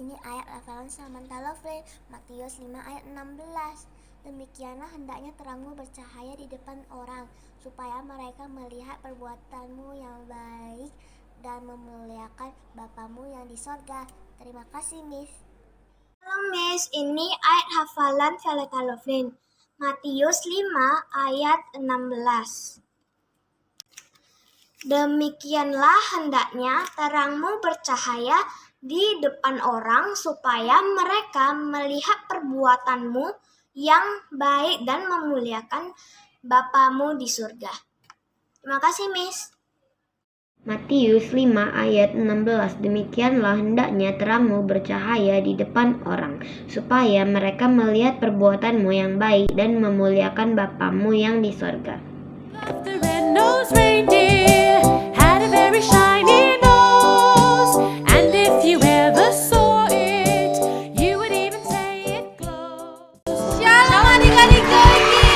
Ini ayat hafalan Samantha Lovely, Matius 5 ayat 16. Demikianlah hendaknya terangmu bercahaya di depan orang, supaya mereka melihat perbuatanmu yang baik dan memuliakan Bapamu yang di sorga. Terima kasih, Miss. Halo Miss, ini ayat hafalan Violeta Lovely, Matius 5 ayat 16. Demikianlah hendaknya terangmu bercahaya di depan orang, supaya mereka melihat perbuatanmu yang baik dan memuliakan Bapamu di surga. Terima kasih, Miss. Matius 5 ayat 16. Demikianlah hendaknya terangmu bercahaya di depan orang, supaya mereka melihat perbuatanmu yang baik dan memuliakan Bapamu yang di sorga. The red-nosed reindeer had a very shiny nose, and if you ever saw it, you would even say it glows. Shalom adik-adik Gogi.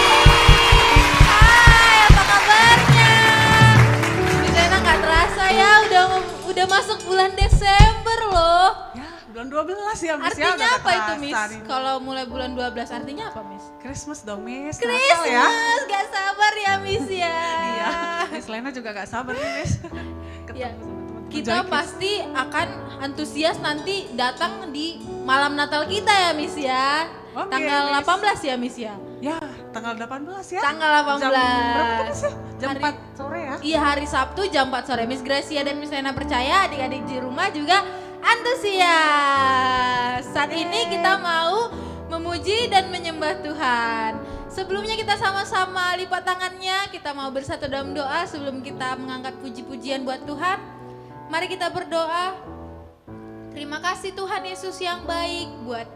Hai, apa kabarnya? Miss Lena nggak terasa ya, udah masuk bulan Desember loh. Ya, bulan 12 ya, Miss. Artinya ya, apa itu, Miss? Kalau mulai bulan 12 artinya apa, Miss? Christmas dong, Miss. Christmas, Natal ya. gak sabar ya, Miss ya. Iya, Miss Lena juga gak sabar nih, Miss. Ketemu Ya, sama teman-teman kita Joy Kids. pasti akan antusias nanti datang di malam Natal kita ya, Miss ya. Oke, Tanggal Miss. 18 ya, Miss ya. Ya, tanggal 18 ya. Tanggal 18. Jam berapa tuh, Miss ya? Jam Hari- 4 sore ya. Iya, hari Sabtu jam 4 sore. Miss Gracia dan Miss Lena percaya adik-adik di rumah juga antusias. Saat ini kita mau memuji dan menyembah Tuhan. Sebelumnya kita sama-sama lipat tangannya, kita mau bersatu dalam doa sebelum kita mengangkat puji-pujian buat Tuhan. Mari kita berdoa. Terima kasih Tuhan Yesus yang baik buat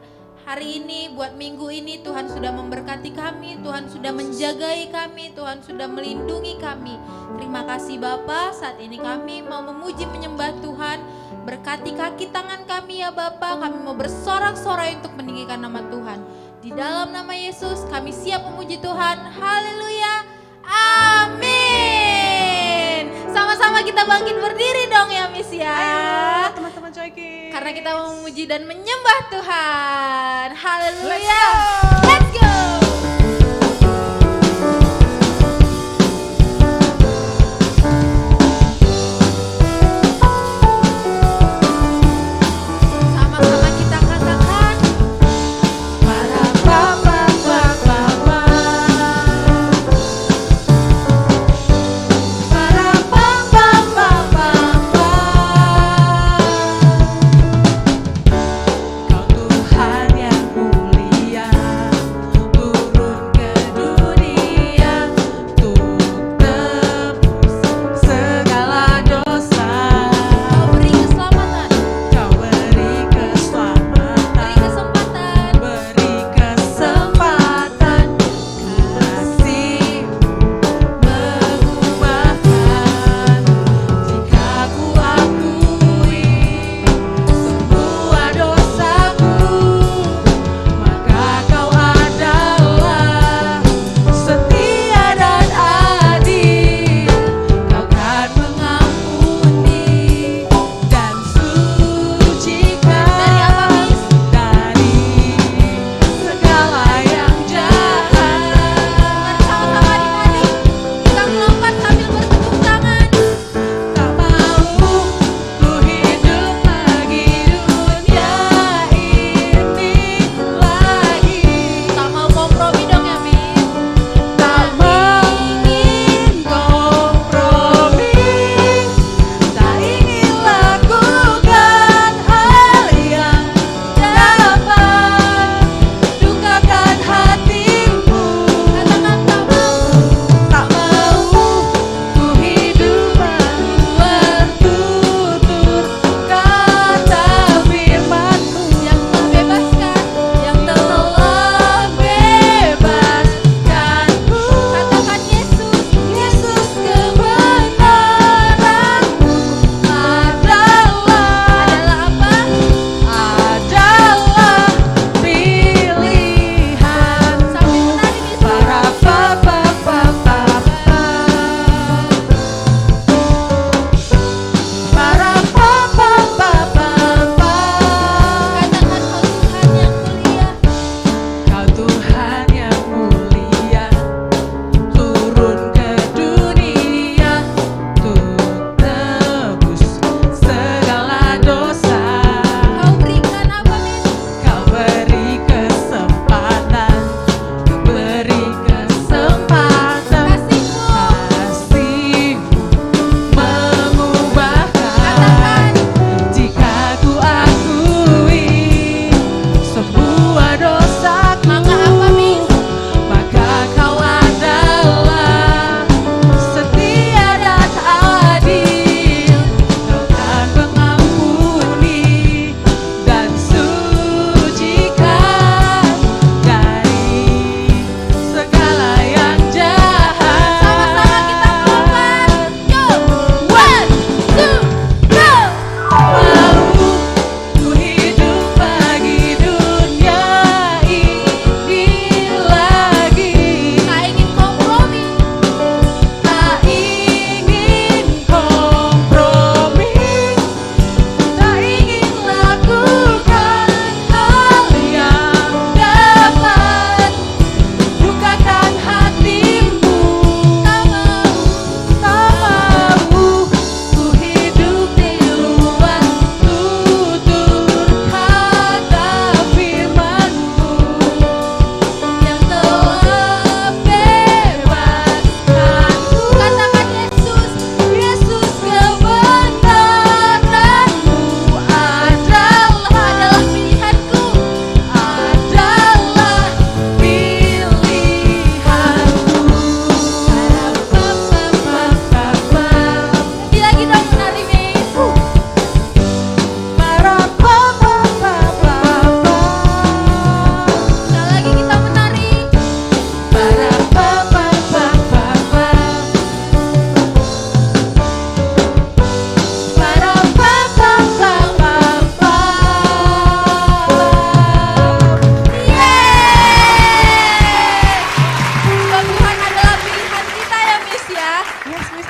hari ini, buat minggu ini. Tuhan sudah memberkati kami, Tuhan sudah menjagai kami, Tuhan sudah melindungi kami. Terima kasih Bapa, saat ini kami mau memuji menyembah Tuhan. Berkati kaki tangan kami ya Bapa, kami mau bersorak-sorai untuk meninggikan nama Tuhan. Di dalam nama Yesus kami siap memuji Tuhan. Haleluya. Amin. Sama-sama kita bangkit berdiri dong ya Miss ya. Ayo, teman-teman Joy Kids. Karena kita mau memuji dan menyembah Tuhan. Haleluya. Let's go. Let's go. Sama-sama kita katakan. Para papa papa para papa papa Kau Tuhan yang mulia, Tuhan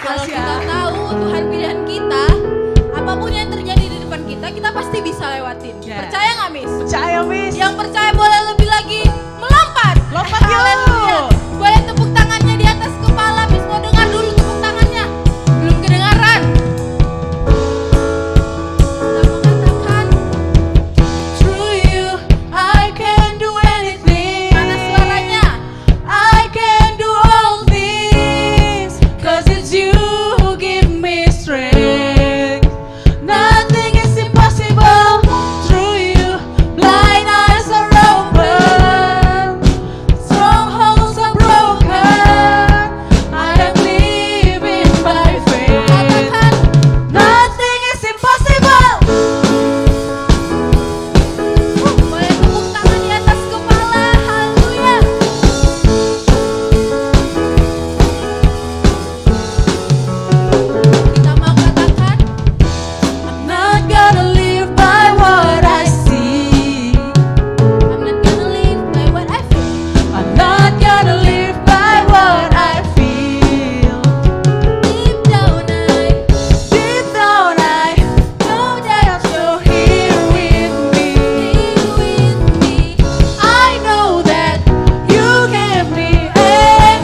Kalau Makasih kita ya. tahu Tuhan pilihan kita, apapun yang terjadi di depan kita, kita pasti bisa lewatin. Yes. Percaya nggak, Miss? Percaya, Miss. Yang percaya boleh lebih lagi melompat. Lompat yuk. Haleluya. Boleh tepuk tangannya di atas kepala. Miss mau dengar dulu tepuk tangannya. Belum kedengaran. Kita mau katakan, through you I can do anything. Mana suaranya? I can do all things, 'cause it's you who give me strength. Nothing is impossible through you. Blind eyes are open, strongholds are broken. I am living by faith. Katakan, nothing is impossible. Boleh tepuk tangan di atas kepala. Haleluya. Kita mau katakan, I'm not gonna live by what I see. I'm not gonna live by what I feel. I'm not gonna live by what I feel. Deep down I know that you're here with me. I know that you can be anything.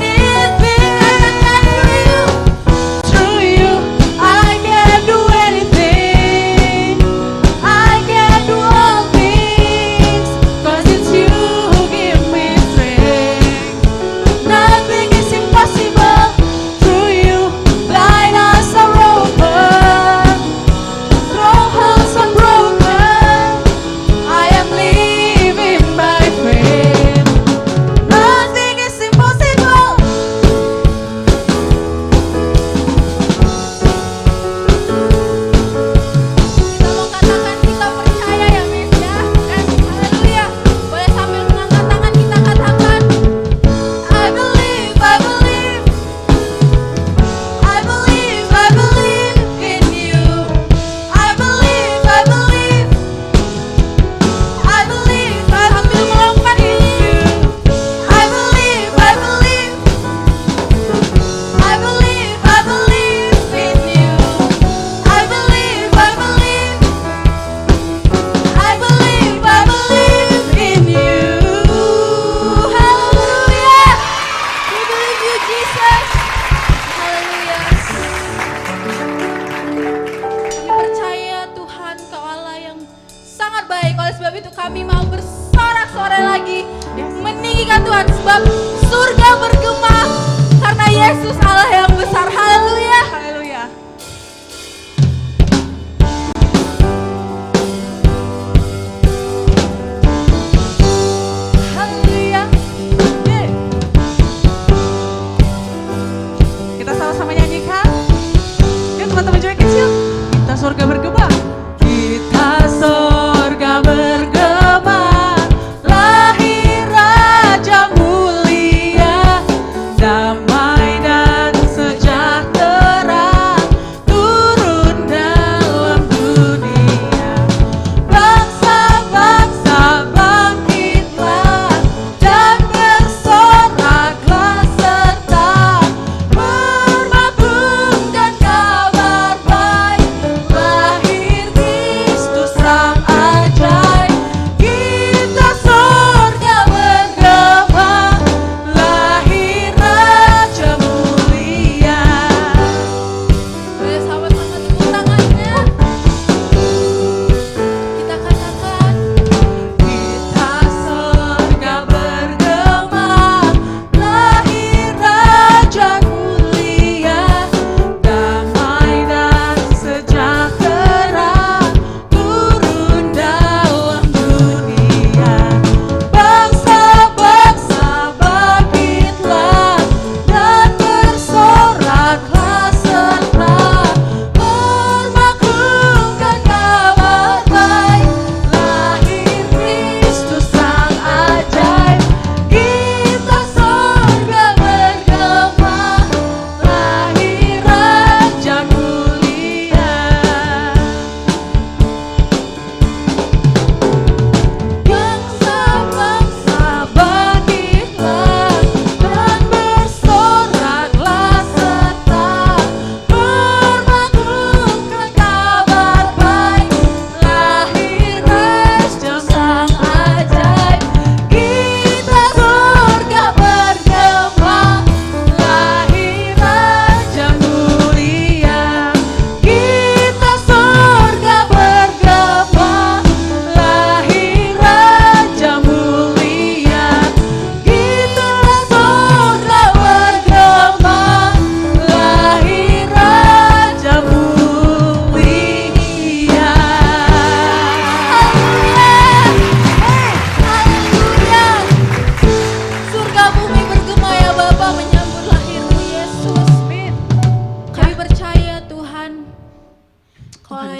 Through you, I can do anything. I can do all things, 'cause it's you who give me strength. Nothing is impossible through you. Blind eyes are open, strongholds are broken. I am living by faith. Nothing is impossible. Kita mau katakan kita percaya ya, Miss ya. Haleluya. Boleh sambil mengangkat tangan kita katakan, I believe, I believe, I believe, I believe in you. I believe, I believe, I believe, I sambil melompat in you. I believe, I believe, I believe, I believe in you. I believe, I believe, I believe, I believe in you. Hallelujah. We believe you, Jesus. Hallelujah. Kami percaya Tuhan Kau Allah yang sangat baik. Oleh sebab itu kami mau bersorak-sorai lagi, meninggikan Tuhan, sebab surga bergema karena Yesus Allah yang besar. Haleluya. Haleluya. Haleluya. Yeay. Kita sama-sama nyanyikan. Yuk teman-teman join kecil. Kita surga bergema. Kita surga bergema. Lahir Raja mulia. Damai dan sejahtera turun dalam dunia. Bangsa-bangsa bangkitlah dan bersoraklah serta bermakmumkan kabar baik. Lahir Kristus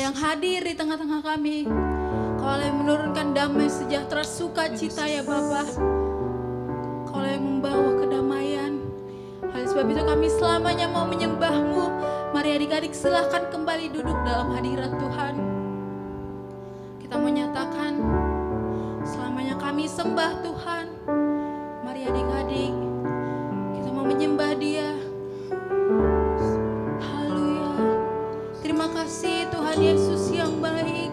yang hadir di tengah-tengah kami. Kaulah yang menurunkan damai sejahtera sukacita ya Bapa. Kaulah yang membawa kedamaian. Oleh sebab itu kami selamanya mau menyembah-Mu. Mari adik-adik silahkan kembali duduk dalam hadirat Tuhan. Kita mau nyatakan selamanya kami sembah Tuhan. Mari adik-adik kita mau menyembah Dia. Haleluya. Terima kasih Tuhan Yesus yang baik.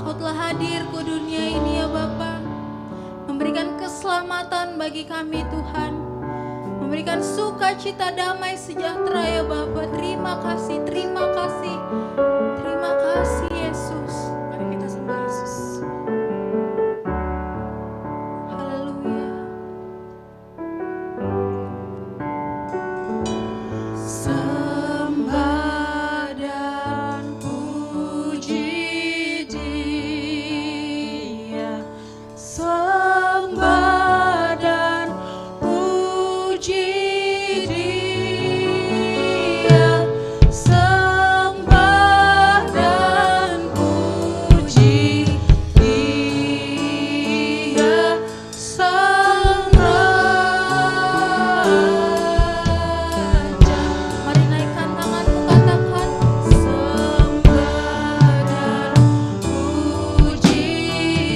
Kau telah hadir ke dunia ini ya Bapa, memberikan keselamatan bagi kami Tuhan, memberikan sukacita damai sejahtera ya Bapa. Terima kasih, terima kasih, terima kasih Yesus. Mari kita sembah Yesus. Haleluya. Sembah dan puji Dia, sembah dan puji Dia, sembah dan puji Dia, Sang Raja. Mari naikkan tanganmu, katakan Sembah dan puji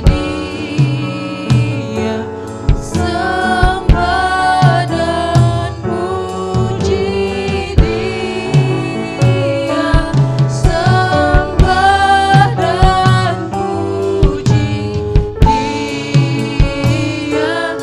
Dia, sembah dan puji Dia, sembah dan puji Dia,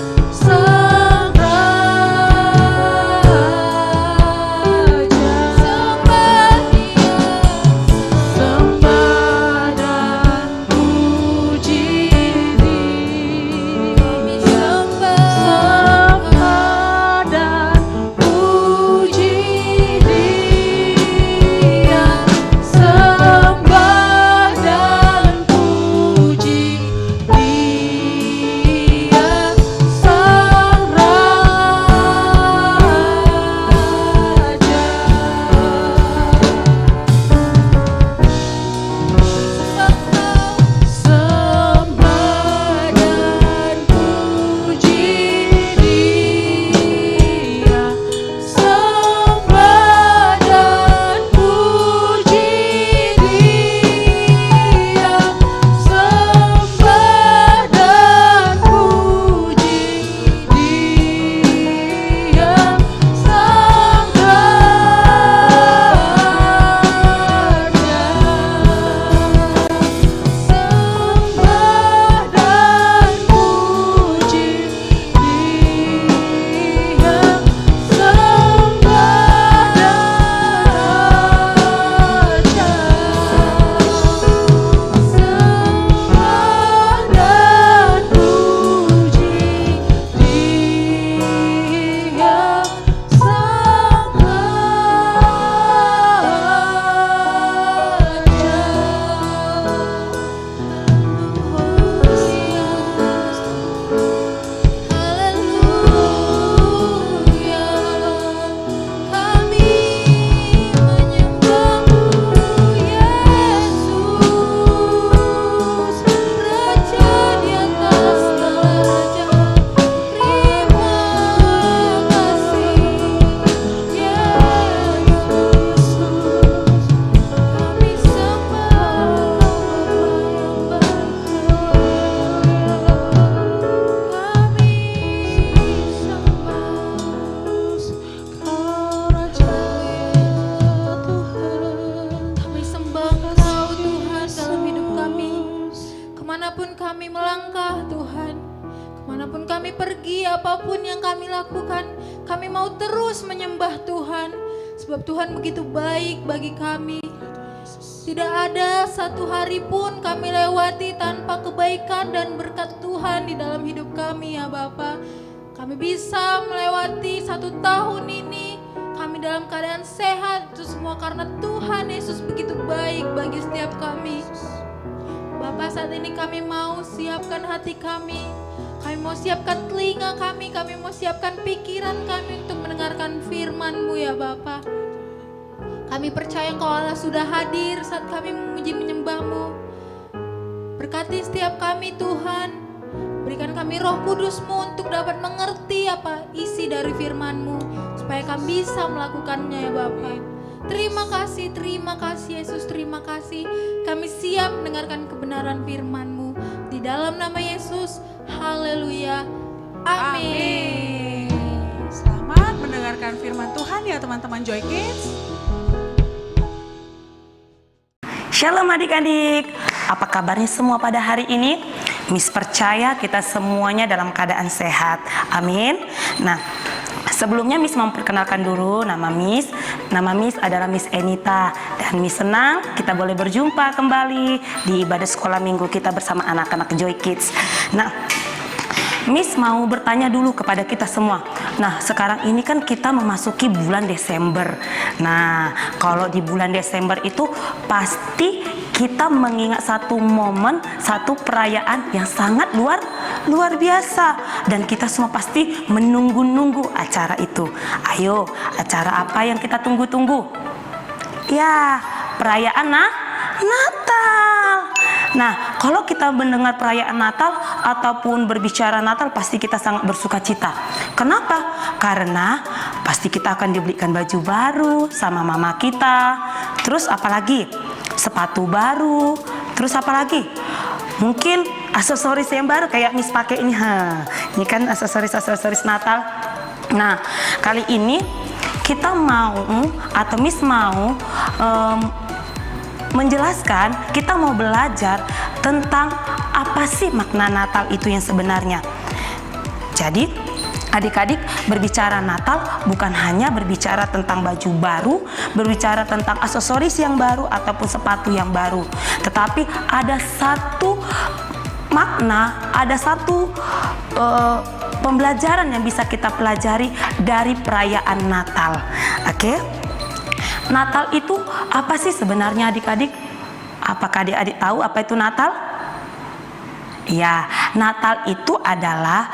Sang Kemanapun kami pergi, apapun yang kami lakukan, kami mau terus menyembah Tuhan. Sebab Tuhan begitu baik bagi kami. Tidak ada satu hari pun kami lewati tanpa kebaikan dan berkat Tuhan di dalam hidup kami ya Bapa. Kami bisa melewati 1 tahun ini, kami dalam keadaan sehat, itu semua karena Tuhan Yesus begitu baik bagi setiap kami. Bapa, saat ini kami mau siapkan hati kami mau siapkan telinga kami mau siapkan pikiran kami untuk mendengarkan firman-Mu ya Bapa. Kami percaya Engkau Allah sudah hadir saat kami memuji menyembah-Mu. Berkati setiap kami Tuhan. Berikan kami Roh Kudus-Mu untuk dapat mengerti apa isi dari firman-Mu, supaya kami bisa melakukannya ya Bapa. Terima kasih Yesus, terima kasih. Kami siap mendengarkan kebenaran firman-Mu. Di dalam nama Yesus, haleluya, amin. Selamat mendengarkan firman Tuhan ya teman-teman Joy Kids. Shalom adik-adik, apa kabarnya semua pada hari ini? Miss percaya kita semuanya dalam keadaan sehat, amin. Nah, sebelumnya Miss memperkenalkan dulu nama Miss. Nama Miss adalah Miss Enita. Dan Miss senang kita boleh berjumpa kembali di ibadah sekolah minggu kita bersama anak-anak Joy Kids. Nah, Miss mau bertanya dulu kepada kita semua. Nah, sekarang ini kan kita memasuki bulan Desember. Nah, kalau di bulan Desember itu pasti kita mengingat satu momen, satu perayaan yang sangat luar biasa. Dan kita semua pasti menunggu-nunggu acara itu. Ayo, acara apa yang kita tunggu-tunggu? Ya, perayaan Natal. Nah, kalau kita mendengar perayaan Natal ataupun berbicara Natal, pasti kita sangat bersuka cita. Kenapa? Karena pasti kita akan dibelikan baju baru sama mama kita. Terus apalagi? Sepatu baru. Terus apalagi? Mungkin aksesoris yang baru kayak Miss pakai ini. Ini kan aksesoris Natal. Nah, kali ini kita mau atau Miss mau menjelaskan, kita mau belajar tentang apa sih makna Natal itu yang sebenarnya. Jadi adik-adik, berbicara Natal bukan hanya berbicara tentang baju baru, berbicara tentang aksesoris yang baru ataupun sepatu yang baru, tetapi ada satu makna, ada satu pembelajaran yang bisa kita pelajari dari perayaan Natal. Oke? Natal itu apa sih sebenarnya adik-adik? Apakah adik-adik tahu apa itu Natal? Ya, Natal itu adalah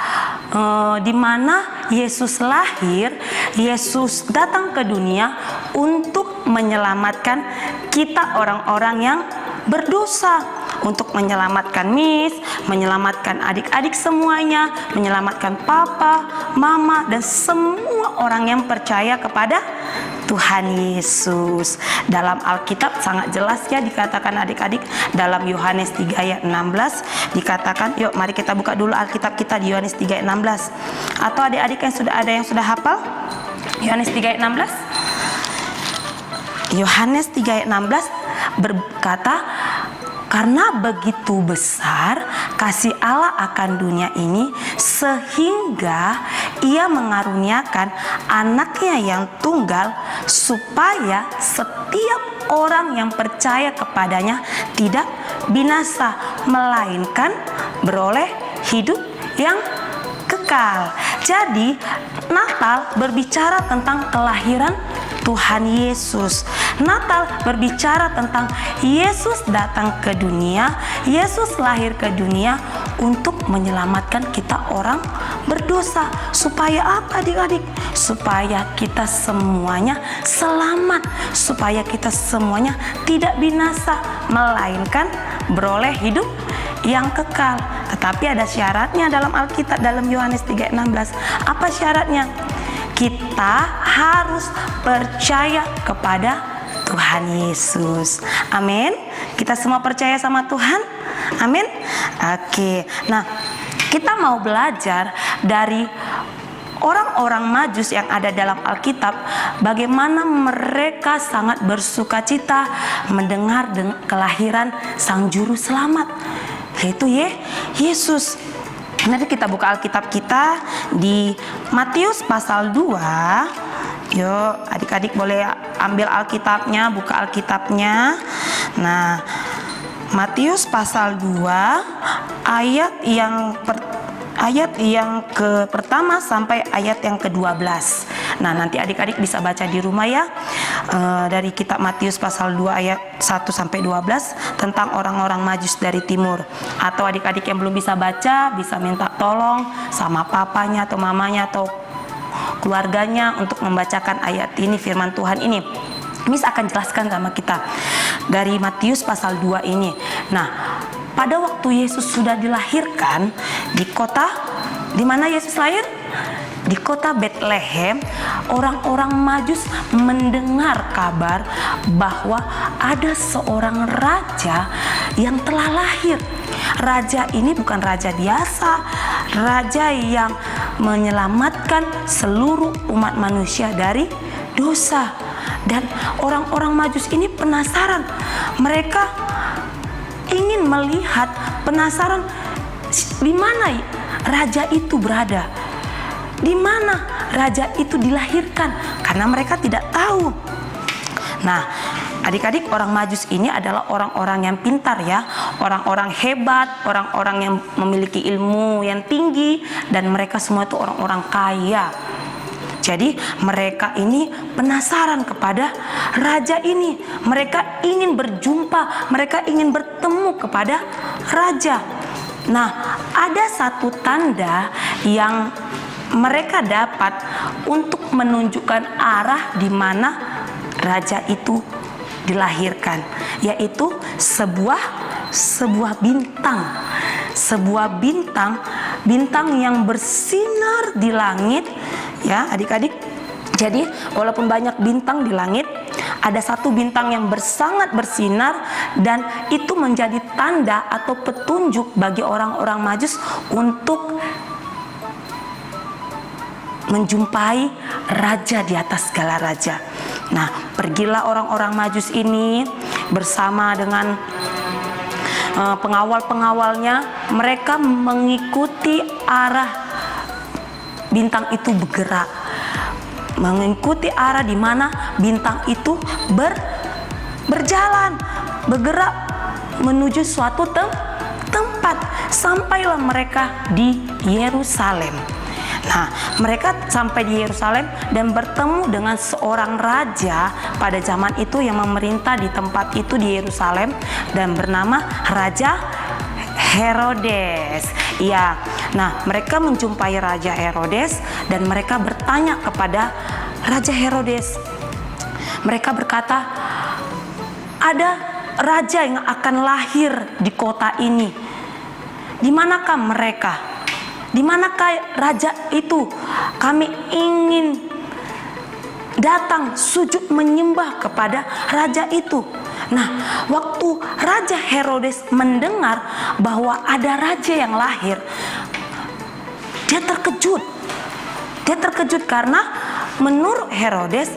di mana Yesus lahir, Yesus datang ke dunia untuk menyelamatkan kita orang-orang yang berdosa, untuk menyelamatkan Miss, menyelamatkan adik-adik semuanya, menyelamatkan papa, mama, dan semua orang yang percaya kepada Tuhan Yesus. Dalam Alkitab sangat jelas ya dikatakan adik-adik, dalam Yohanes 3 ayat 16 dikatakan, yuk mari kita buka dulu Alkitab kita di Yohanes 3 ayat 16. Atau adik-adik yang sudah hafal Yohanes 3 ayat 16? Yohanes 3 ayat 16 berkata, karena begitu besar kasih Allah akan dunia ini, sehingga Ia mengaruniakan anaknya yang tunggal, supaya setiap orang yang percaya kepadanya tidak binasa, melainkan beroleh hidup yang kekal. Jadi Natal berbicara tentang kelahiran Tuhan Yesus. Natal berbicara tentang Yesus datang ke dunia, Yesus lahir ke dunia untuk menyelamatkan kita orang berdosa. Supaya apa adik-adik? Supaya kita semuanya selamat, supaya kita semuanya tidak binasa, melainkan beroleh hidup yang kekal. Tetapi ada syaratnya dalam Alkitab, dalam Yohanes 3:16. Apa syaratnya? Kita harus percaya kepada Tuhan Yesus. Amin. Kita semua percaya sama Tuhan. Amin. Oke. Nah, kita mau belajar dari orang-orang Majus yang ada dalam Alkitab, bagaimana mereka sangat bersuka cita mendengar kelahiran Sang Juru Selamat, yaitu Yesus. Nanti kita buka Alkitab kita di Matius pasal 2. Yuk adik-adik boleh ambil Alkitabnya, buka Alkitabnya. Nah, Matius pasal 2 ayat yang pertama sampai ayat yang ke-12. Nah, nanti adik-adik bisa baca di rumah ya, dari kitab Matius pasal 2 ayat 1 sampai 12 tentang orang-orang Majus dari timur. Atau adik-adik yang belum bisa baca bisa minta tolong sama papanya atau mamanya atau keluarganya untuk membacakan ayat ini, firman Tuhan ini. Miss akan jelaskan sama kita dari Matius pasal 2 ini. Nah, pada waktu Yesus sudah dilahirkan di kota, di mana Yesus lahir? Di kota Betlehem, orang-orang Majus mendengar kabar bahwa ada seorang raja yang telah lahir. Raja ini bukan raja biasa, raja yang menyelamatkan seluruh umat manusia dari dosa. Dan orang-orang Majus ini penasaran. Mereka ingin melihat, penasaran di mana raja itu berada. Di mana raja itu dilahirkan, karena mereka tidak tahu. Nah, adik-adik, orang Majus ini adalah orang-orang yang pintar ya, orang-orang hebat, orang-orang yang memiliki ilmu yang tinggi, dan mereka semua itu orang-orang kaya. Jadi mereka ini penasaran kepada raja ini. Mereka ingin berjumpa, mereka ingin bertemu kepada raja. Nah, ada satu tanda yang mereka dapat untuk menunjukkan arah di mana raja itu dilahirkan, yaitu sebuah bintang. Sebuah bintang yang bersinar di langit, ya adik-adik. Jadi walaupun banyak bintang di langit, ada satu bintang yang sangat bersinar, dan itu menjadi tanda atau petunjuk bagi orang-orang Majus untuk menjumpai raja di atas segala raja. Nah, pergilah orang-orang Majus ini bersama dengan pengawal-pengawalnya. Mereka mengikuti arah bintang itu bergerak, mengikuti arah di mana bintang itu berjalan, bergerak menuju suatu tempat. Sampailah mereka di Yerusalem. Nah, mereka sampai di Yerusalem dan bertemu dengan seorang raja pada zaman itu yang memerintah di tempat itu di Yerusalem, dan bernama Raja Herodes. Ya, nah mereka menjumpai Raja Herodes dan mereka bertanya kepada Raja Herodes. Mereka berkata, ada raja yang akan lahir di kota ini. Di manakah mereka? Di manakah raja itu? Kami ingin datang sujud menyembah kepada raja itu. Nah, waktu Raja Herodes mendengar bahwa ada raja yang lahir, dia terkejut. Dia terkejut karena menurut Herodes,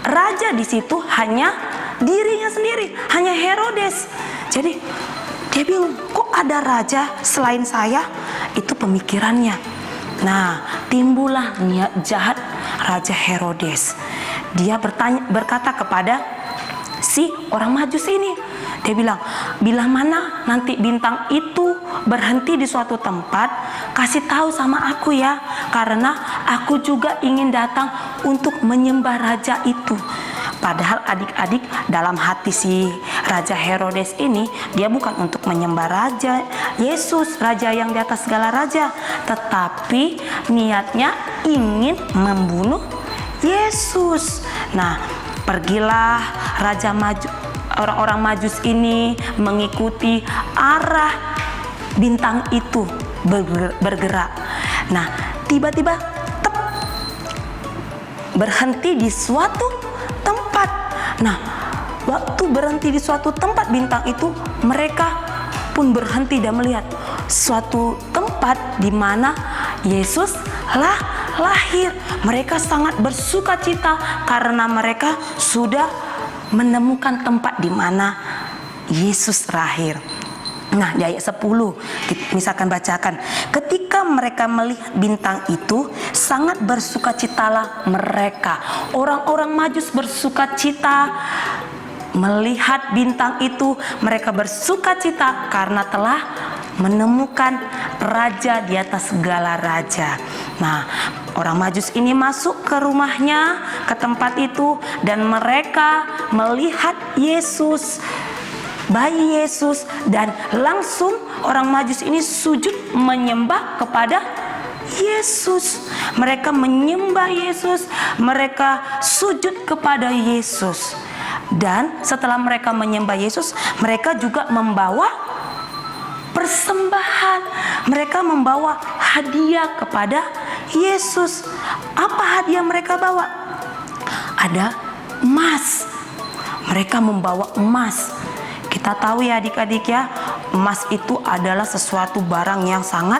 raja di situ hanya dirinya sendiri, hanya Herodes. Jadi dia bingung, kok ada raja selain saya? Itu pemikirannya. Nah, timbullah niat jahat Raja Herodes. Dia berkata kepada si orang Majus ini, dia bilang, bila mana nanti bintang itu berhenti di suatu tempat, kasih tahu sama aku ya, karena aku juga ingin datang untuk menyembah raja itu. Padahal adik-adik, dalam hati si Raja Herodes ini, dia bukan untuk menyembah Raja Yesus, Raja yang di atas segala raja, tetapi niatnya ingin membunuh Yesus. Nah, pergilah orang-orang Majus ini mengikuti arah bintang itu bergerak. Nah, tiba-tiba berhenti di suatu tempat. Nah, waktu berhenti di suatu tempat bintang itu, mereka pun berhenti dan melihat suatu tempat di mana Yesus lahir. Mereka sangat bersuka cita karena mereka sudah menemukan tempat di mana Yesus lahir. Nah, di ayat 10 misalkan bacakan, ketika mereka melihat bintang itu, sangat bersukacitalah mereka. Orang-orang Majus bersukacita melihat bintang itu. Mereka bersukacita karena telah menemukan raja di atas segala raja. Nah, orang Majus ini masuk ke rumahnya, ke tempat itu, dan mereka melihat Yesus, bayi Yesus, dan langsung orang Majus ini sujud menyembah kepada Yesus. Mereka menyembah Yesus, mereka sujud kepada Yesus. Dan setelah mereka menyembah Yesus, mereka juga membawa persembahan. Mereka membawa hadiah kepada Yesus. Apa hadiah mereka bawa? Ada emas. Mereka membawa emas. Kita tahu ya adik-adik ya, emas itu adalah sesuatu barang yang sangat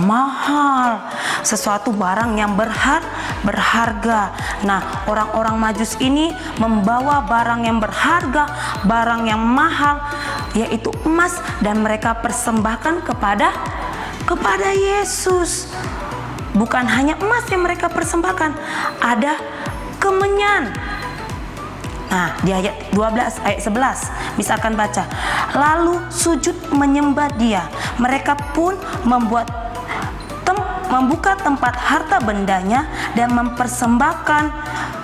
mahal, sesuatu barang yang berharga. Nah, orang-orang Majus ini membawa barang yang berharga, barang yang mahal, yaitu emas, dan mereka persembahkan kepada Yesus. Bukan hanya emas yang mereka persembahkan, ada kemenyan. Nah, di ayat 12, ayat 11, misalkan baca, lalu sujud menyembah Dia. Mereka pun membuka tempat harta bendanya dan mempersembahkan,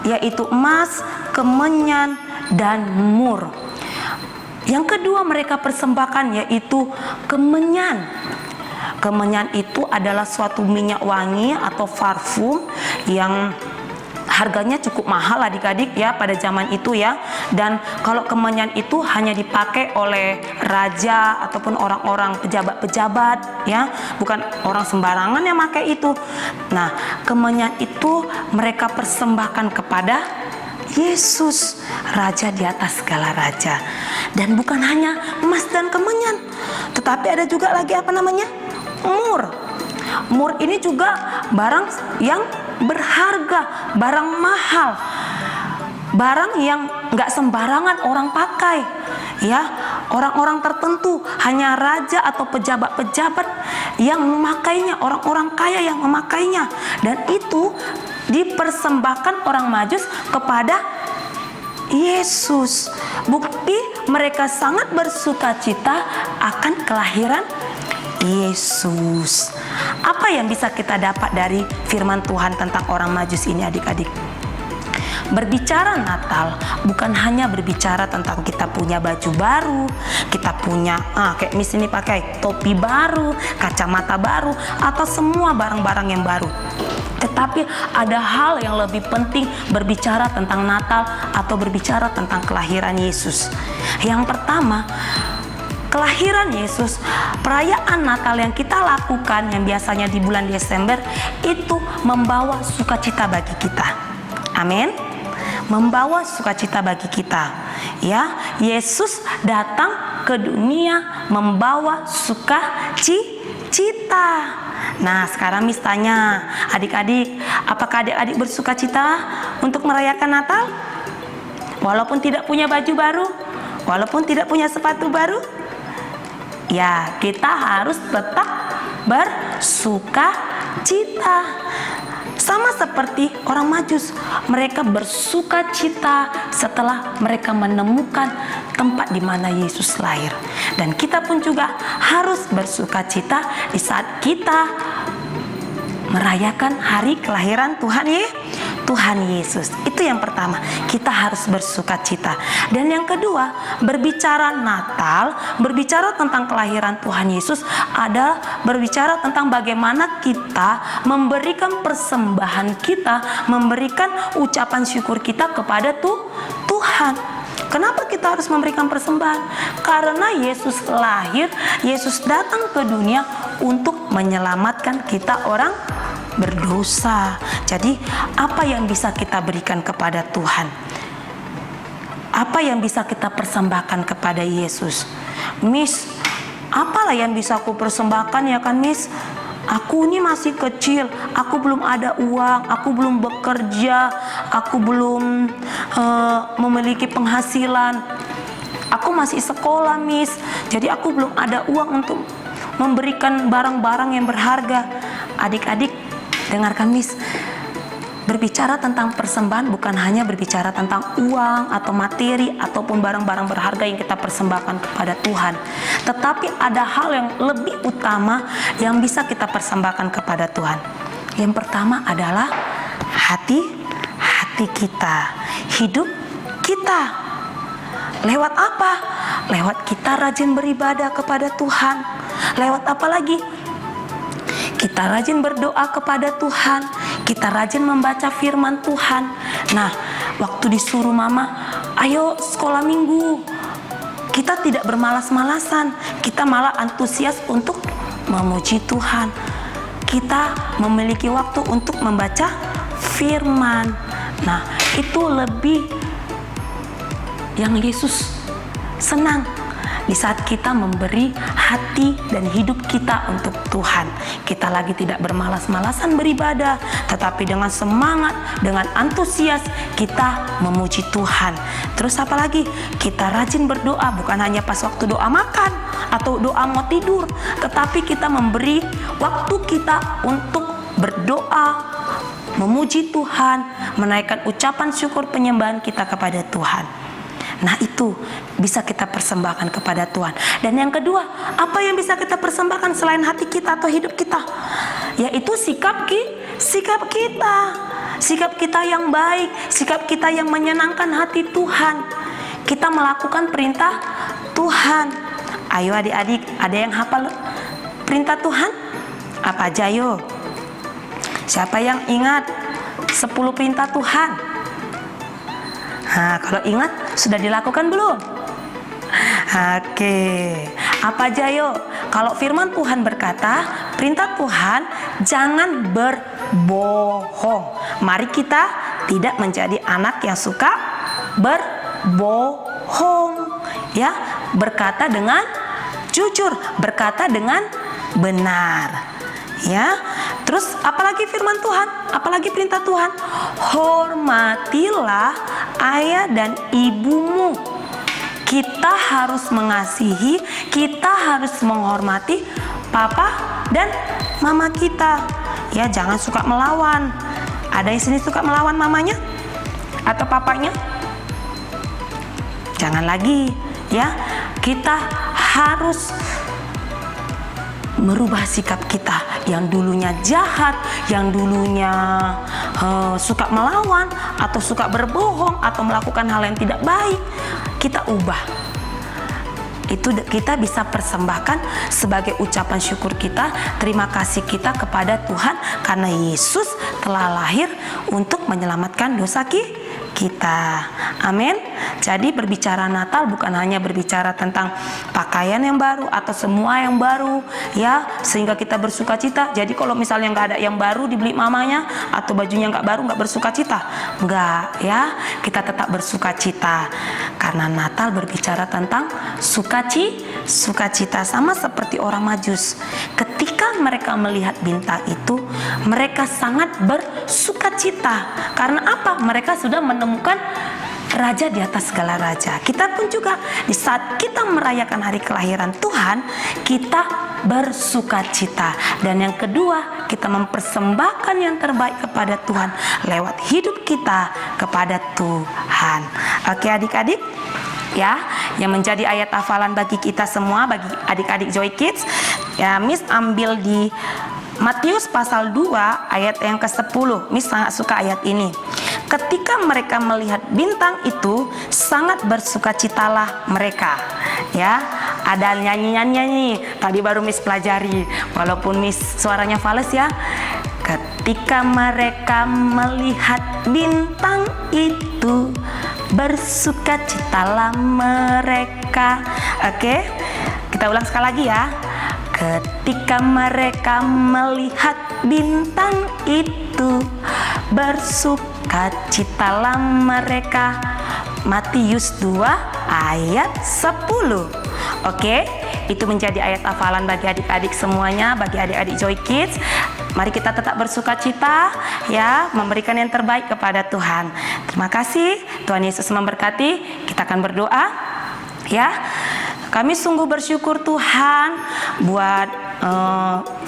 yaitu emas, kemenyan, dan mur. Yang kedua mereka persembahkan yaitu kemenyan. Kemenyan itu adalah suatu minyak wangi atau parfum yang harganya cukup mahal adik-adik ya pada zaman itu ya. Dan kalau kemenyan itu hanya dipakai oleh raja ataupun orang-orang pejabat-pejabat ya, bukan orang sembarangan yang pakai itu. Nah, kemenyan itu mereka persembahkan kepada Yesus, raja di atas segala raja. Dan bukan hanya emas dan kemenyan, tetapi ada juga lagi apa namanya? Mur. Mur ini juga barang yang berharga, barang mahal, barang yang nggak sembarangan orang pakai ya. Orang-orang tertentu, hanya raja atau pejabat-pejabat yang memakainya, orang-orang kaya yang memakainya, dan itu dipersembahkan orang Majus kepada Yesus. Bukti mereka sangat bersukacita akan kelahiran Yesus. Apa yang bisa kita dapat dari firman Tuhan tentang orang Majus ini adik-adik? Berbicara Natal bukan hanya berbicara tentang kita punya baju baru, kita punya kayak Miss ini pakai topi baru, kacamata baru, atau semua barang-barang yang baru. Tetapi ada hal yang lebih penting berbicara tentang Natal atau berbicara tentang kelahiran Yesus. Yang pertama, kelahiran Yesus, perayaan Natal yang kita lakukan yang biasanya di bulan Desember itu membawa sukacita bagi kita. Amin. Membawa sukacita bagi kita. Ya, Yesus datang ke dunia membawa sukacita. Nah, sekarang Miss tanya, adik-adik, apakah adik-adik bersukacita untuk merayakan Natal? Walaupun tidak punya baju baru, walaupun tidak punya sepatu baru? Ya, kita harus tetap bersukacita. Sama seperti orang Majus, mereka bersukacita setelah mereka menemukan tempat di mana Yesus lahir. Dan kita pun juga harus bersukacita di saat kita merayakan hari kelahiran Tuhan Yesus. Itu yang pertama, kita harus bersukacita. Dan yang kedua, berbicara Natal, berbicara tentang kelahiran Tuhan Yesus adalah berbicara tentang bagaimana kita memberikan persembahan kita, memberikan ucapan syukur kita kepada Tuhan. Kenapa kita harus memberikan persembahan? Karena Yesus lahir, Yesus datang ke dunia untuk menyelamatkan kita orang berdosa. Jadi apa yang bisa kita berikan kepada Tuhan? Apa yang bisa kita persembahkan kepada Yesus? Miss, apalah yang bisa aku persembahkan ya kan Miss? Aku ini masih kecil, aku belum ada uang, aku belum bekerja, aku belum memiliki penghasilan. Aku masih sekolah Miss, jadi aku belum ada uang untuk memberikan barang-barang yang berharga. Adik-adik, dengarkan Miss, berbicara tentang persembahan bukan hanya berbicara tentang uang atau materi ataupun barang-barang berharga yang kita persembahkan kepada Tuhan, tetapi ada hal yang lebih utama yang bisa kita persembahkan kepada Tuhan. Yang pertama adalah hati kita, hidup kita. Lewat apa? Lewat kita rajin beribadah kepada Tuhan. Lewat apa lagi? Kita rajin berdoa kepada Tuhan, kita rajin membaca firman Tuhan. Nah, waktu disuruh mama, ayo sekolah minggu, kita tidak bermalas-malasan, kita malah antusias untuk memuji Tuhan. Kita memiliki waktu untuk membaca firman. Nah, itu lebih yang Yesus senang di saat kita memberi hati dan hidup kita untuk Tuhan. Kita lagi tidak bermalas-malasan beribadah, tetapi dengan semangat, dengan antusias kita memuji Tuhan. Terus apa lagi? Kita rajin berdoa, bukan hanya pas waktu doa makan atau doa mau tidur, tetapi kita memberi waktu kita untuk berdoa, memuji Tuhan, menaikkan ucapan syukur penyembahan kita kepada Tuhan. Nah, itu bisa kita persembahkan kepada Tuhan. Dan yang kedua, apa yang bisa kita persembahkan selain hati kita atau hidup kita? Yaitu sikap kita. Sikap kita yang baik, sikap kita yang menyenangkan hati Tuhan. Kita melakukan perintah Tuhan. Ayo adik-adik, ada yang hafal perintah Tuhan? Apa aja yo? Siapa yang ingat 10 perintah Tuhan? Nah, kalau ingat, sudah dilakukan belum? Oke, apa aja yuk? Kalau firman Tuhan berkata, perintah Tuhan, jangan berbohong. Mari kita tidak menjadi anak yang suka berbohong. Ya, berkata dengan jujur, berkata dengan benar. Ya, terus apalagi firman Tuhan, apalagi perintah Tuhan, hormatilah ayah dan ibumu. Kita harus mengasihi, kita harus menghormati papa dan mama kita. Ya, jangan suka melawan. Ada yang sini suka melawan mamanya atau papanya? Jangan lagi, ya. Kita harus merubah sikap kita yang dulunya jahat, yang dulunya suka melawan atau suka berbohong atau melakukan hal yang tidak baik. Kita ubah. Itu kita bisa persembahkan sebagai ucapan syukur kita, terima kasih kita kepada Tuhan karena Yesus telah lahir untuk menyelamatkan dosa kita. Amin. Jadi berbicara Natal bukan hanya berbicara tentang pakaian yang baru atau semua yang baru, ya, sehingga kita bersuka cita. Jadi kalau misalnya nggak ada yang baru dibeli mamanya atau bajunya nggak baru, nggak bersuka cita. Nggak, ya, kita tetap bersuka cita karena Natal berbicara tentang sukacita, sama seperti orang Majus. Ketika mereka melihat bintang itu, mereka sangat bersukacita. Karena apa? Mereka sudah menemukan raja di atas segala raja. Kita pun juga di saat kita merayakan hari kelahiran Tuhan, kita bersukacita. Dan yang kedua, kita mempersembahkan yang terbaik kepada Tuhan lewat hidup kita kepada Tuhan. Oke adik-adik, ya, yang menjadi ayat hafalan bagi kita semua, bagi adik-adik Joy Kids, ya, Miss ambil di Matius pasal 2 ayat yang ke-10. Miss sangat suka ayat ini. Ketika mereka melihat bintang itu, sangat bersukacitalah mereka. Ya, ada nyanyi-nyanyi. Tadi baru Miss pelajari, walaupun Miss suaranya fals ya. Ketika mereka melihat bintang itu, bersukacitalah mereka. Oke, kita ulang sekali lagi ya. Ketika mereka melihat bintang itu, bersukacitalah mereka. Matius 2 ayat 10. Oke, itu menjadi ayat hafalan bagi adik-adik semuanya, bagi adik-adik Joy Kids. Mari kita tetap bersukacita, ya, memberikan yang terbaik kepada Tuhan. Terima kasih, Tuhan Yesus memberkati. Kita akan berdoa, ya. Kami sungguh bersyukur Tuhan buat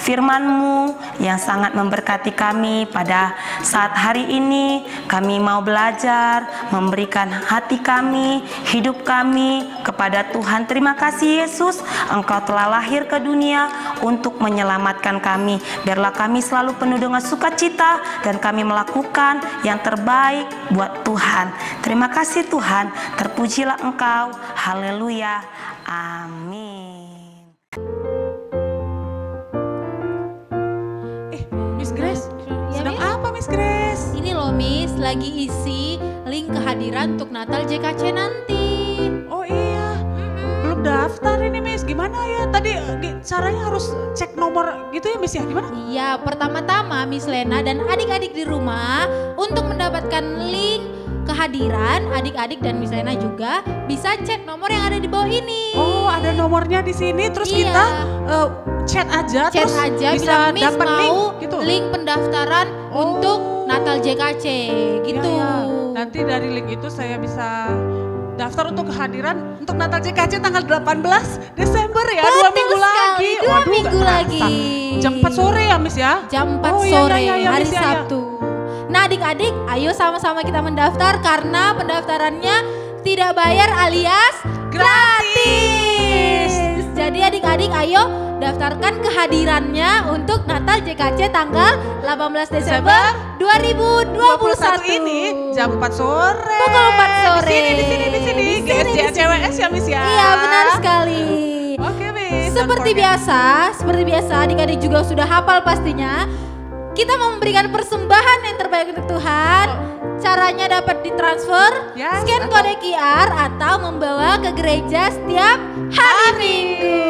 firman-Mu yang sangat memberkati kami pada saat hari ini. Kami mau belajar, memberikan hati kami, hidup kami kepada Tuhan. Terima kasih Yesus, Engkau telah lahir ke dunia untuk menyelamatkan kami. Biarlah kami selalu penuh dengan sukacita dan kami melakukan yang terbaik buat Tuhan. Terima kasih Tuhan, terpujilah Engkau. Haleluya. Amin. Miss Grace, Ya, sedang Miss? apa Miss Grace? Ini loh Miss, lagi isi link kehadiran untuk Natal JKC nanti. Oh iya, belum daftar ini Miss. Gimana ya? Tadi caranya harus cek nomor gitu ya Miss ya? Gimana? Iya, pertama-tama Miss Lena dan adik-adik di rumah untuk mendapatkan link kehadiran adik-adik dan Miss Lena juga bisa cek nomor yang ada di bawah ini. Oh, ada nomornya di sini. Terus Iya. kita chat aja, Chat terus aja bisa bilang Miss dapat mau gitu. link pendaftaran untuk Natal JKC gitu. Ya, ya. Nanti dari link itu saya bisa daftar untuk kehadiran untuk Natal JKC tanggal 18 Desember ya, 2 minggu sekali, lagi. 2 Waduh, minggu nggak lagi. terasa. Jam 4 sore ya Miss ya? Jam 4 Oh, iya, sore iya, iya, hari Miss, iya, iya. Sabtu. Nah adik-adik ayo sama-sama kita mendaftar karena pendaftarannya tidak bayar alias gratis. Jadi adik-adik ayo daftarkan kehadirannya untuk Natal JKC tanggal 18 Desember 2021 ini jam 4 sore. Pukul 4 sore. Di sini. GSJ CWS ya Miss ya? Iya benar sekali. Oke Miss. Seperti biasa adik-adik juga sudah hafal pastinya. Kita mau memberikan persembahan yang terbaik untuk Tuhan. Caranya dapat ditransfer, Yes, scan kode QR atau membawa ke gereja setiap hari Minggu.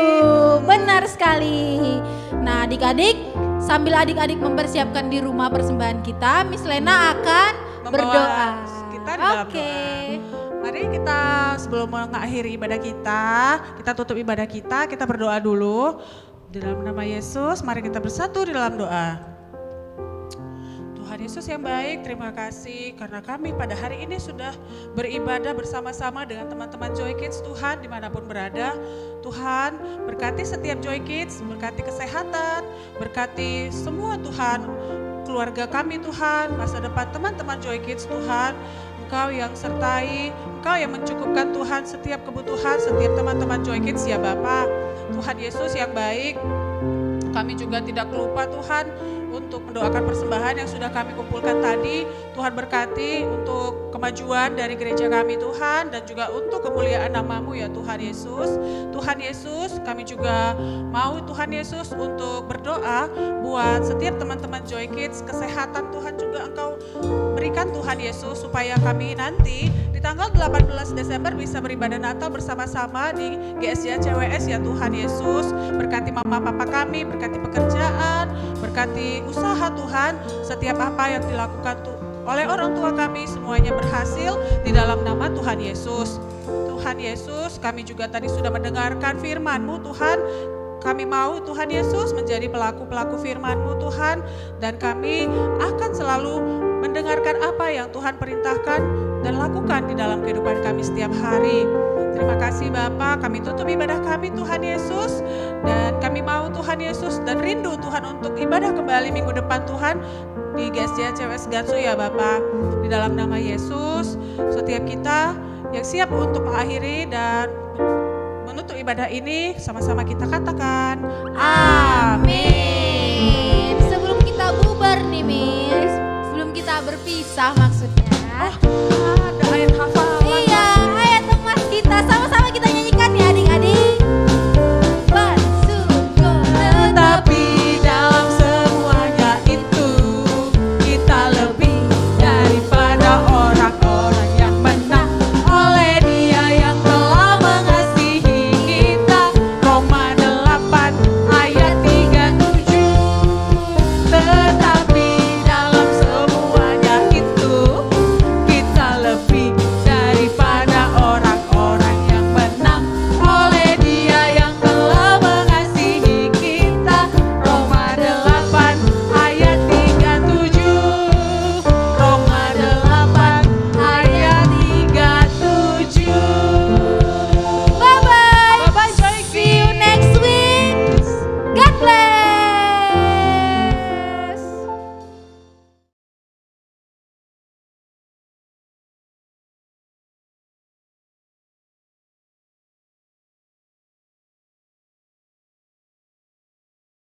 Benar sekali. Nah adik-adik, sambil adik-adik mempersiapkan di rumah persembahan kita, Miss Lena akan Membawa berdoa. kita di dalam Oke. Mari kita sebelum mengakhiri ibadah kita tutup ibadah kita berdoa dulu. Di dalam nama Yesus, mari kita bersatu di dalam doa. Tuhan Yesus yang baik, terima kasih karena kami pada hari ini sudah beribadah bersama-sama dengan teman-teman Joy Kids Tuhan dimanapun berada. Tuhan berkati setiap Joy Kids, berkati kesehatan, berkati semua Tuhan, keluarga kami Tuhan, masa depan teman-teman Joy Kids Tuhan. Engkau yang sertai, Engkau yang mencukupkan Tuhan setiap kebutuhan setiap teman-teman Joy Kids ya Bapa. Tuhan Yesus yang baik, kami juga tidak lupa Tuhan untuk mendoakan persembahan yang sudah kami kumpulkan tadi. Tuhan berkati untuk kemajuan dari gereja kami Tuhan dan juga untuk kemuliaan nama-Mu ya Tuhan Yesus. Tuhan Yesus, kami juga mau Tuhan Yesus untuk berdoa buat setiap teman-teman Joy Kids, kesehatan Tuhan juga Engkau berikan Tuhan Yesus supaya kami nanti di tanggal 18 Desember bisa beribadah Natal bersama-sama di GSJ CWS ya Tuhan Yesus. Berkati mama papa kami, berkati pekerjaan, berkati usaha Tuhan, setiap apa yang dilakukan oleh orang tua kami semuanya berhasil di dalam nama Tuhan Yesus. Tuhan Yesus, kami juga tadi sudah mendengarkan firman-Mu Tuhan. Kami mau Tuhan Yesus menjadi pelaku-pelaku firman-Mu Tuhan, dan kami akan selalu mendengarkan apa yang Tuhan perintahkan dan lakukan di dalam kehidupan kami setiap hari. Terima kasih Bapa, kami tutup ibadah kami Tuhan Yesus, dan kami mau Tuhan Yesus dan rindu Tuhan untuk ibadah kembali minggu depan Tuhan di GSJ CWS Gatsu ya Bapa. Di dalam nama Yesus, setiap kita yang siap untuk mengakhiri dan menutup ibadah ini sama-sama kita katakan Amin. Sebelum kita bubar nih Miss, sebelum kita berpisah maksudnya. ada ayat hafal